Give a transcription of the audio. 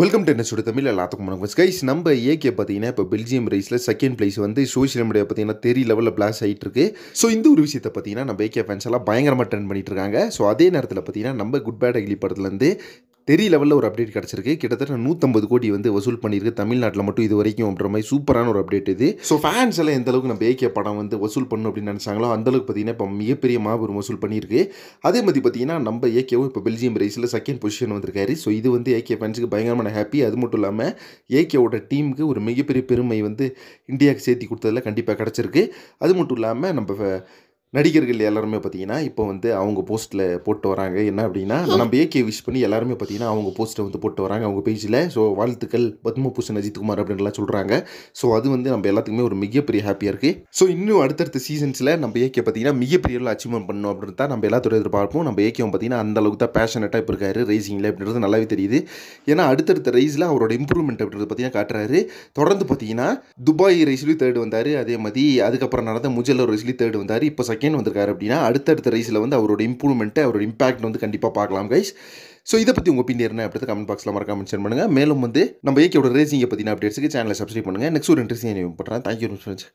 Welcome to என்ன சுடு தமிழ் எல்லாத்துக்கும் வணக்கம் கைஸ். நம்ம ஏகே பார்த்தீங்கன்னா இப்போ பெல்ஜியம் ரேஸில் செகண்ட் பிளேஸ் வந்து சோஷியல் மீடியா பார்த்தீங்கன்னா தெரிய லெவலில் பிளாஸ் ஆகிட்டு இருக்கு. ஸோ இந்த ஒரு விஷயத்தை பார்த்தீங்கன்னா நம்ம ஏகே ஃபேன்ஸ் எல்லாம் பயங்கரமாக ட்ரெண்ட் பண்ணிட்டு இருக்காங்க. ஸோ அதே நேரத்தில் பார்த்தீங்கன்னா நம்ம குட் பேட் அகிலி படத்துலேருந்து தெரிய லெவலில் ஒரு அப்டேட் கிடச்சிருக்கு. கிட்டத்தட்ட 150 கோடி வந்து வசூல் பண்ணியிருக்கு தமிழ்நாட்டில் மட்டும் இது வரைக்கும் அப்படின்ற மாதிரி சூப்பரான ஒரு அப்டேட் இது. ஸோ ஃபேன்ஸ் எல்லாம் எந்த அளவுக்கு நம்ம ஏகே படம் வந்து வசூல் பண்ணணும் அப்படின்னு நினச்சாங்களோ அந்தளவுக்கு பார்த்தீங்கன்னா இப்போ மிகப்பெரிய மாபெரும் வசூல் பண்ணியிருக்கு. அதே மாதிரி பார்த்தீங்கன்னா நம்ம ஏகேவும் இப்போ பெல்ஜியம் ரேஸில் செகண்ட் பொசிஷன் வந்திருக்காரு. ஸோ இது வந்து ஏகே ஃபேன்ஸுக்கு பயங்கரமான ஹாப்பி. அது மட்டும் இல்லாமல் ஏகேவோட டீமுக்கு ஒரு மிகப்பெரிய பெருமை வந்து இந்தியாவுக்கு சேர்த்தி கொடுத்ததில் கண்டிப்பாக கிடச்சிருக்கு. அது மட்டும் இல்லாமல் நம்ம நடிகர்கள் எல்லாருமே பார்த்தீங்கன்னா இப்போ வந்து அவங்க போஸ்ட்டில் போட்டு வராங்க. என்ன அப்படின்னா நம்ம ஏகே விஷ் பண்ணி எல்லாருமே பார்த்தீங்கன்னா அவங்க போஸ்ட்டை வந்து போட்டு வராங்க அவங்க பேஜில். ஸோ வாழ்த்துக்கள் பத்மபூஷன் அஜித்குமார் அப்படின்லாம் சொல்கிறாங்க. ஸோ அது வந்து நம்ம எல்லாத்துக்குமே ஒரு மிகப்பெரிய ஹாப்பியாக இருக்குது. ஸோ இன்னும் அடுத்தடுத்த சீசன்ஸில் நம்ம ஏகே பார்த்தீங்கன்னா மிகப்பெரிய அச்சீவ்மெண்ட் பண்ணணும் அப்படின்னு தான் நம்ம எல்லாத்தோட எதிர்பார்ப்போம். நம்ம ஏகேவும் பார்த்தீங்கன்னா அந்த அளவுக்கு தான் பேஷனட்டாக இப்போ இருக்காரு ரேசிங்கில் அப்படின்றது நல்லாவே தெரியுது. ஏன்னா அடுத்தடுத்த ரேஸில் அவரோட இம்ப்ரூவ்மெண்ட் அப்படின்றது பார்த்தீங்கன்னா காட்டுறாரு. தொடர்ந்து பார்த்தீங்கன்னா துபாய் ரேஸ்லேயும் தேர்ட் வந்தார். அதே மாதிரி அதுக்கப்புறம் நடந்த முஜல்லோ ரேஸ்லேயும் தேர்ட் வந்தார். இப்போ செகண்ட் வந்திருக்காரு அப்படின்னா அடுத்தடுத்த ரேஸில் வந்து அவரோட இம்ப்ரூவ்மெண்ட்டு அவரோட இம்பாக்ட் வந்து கண்டிப்பாக பார்க்கலாம் கைஸ். ஸோ இதை பற்றி உங்கள் ஒப்பீனியன் என்ன அப்படி கமெண்ட் பாக்ஸில் மறக்காம மென்ஷன் பண்ணுங்கள். மேலும் வந்து நம்ம ஏகேவோட ரேசிங்கை பற்றின அப்டேட்ஸுக்கு சேனலை சப்ஸ்கிரைப் பண்ணுங்கள். நெக்ஸ்ட் ஒரு இன்ட்ரெஸ்டிங் பண்ணுறேன். Thank you friends.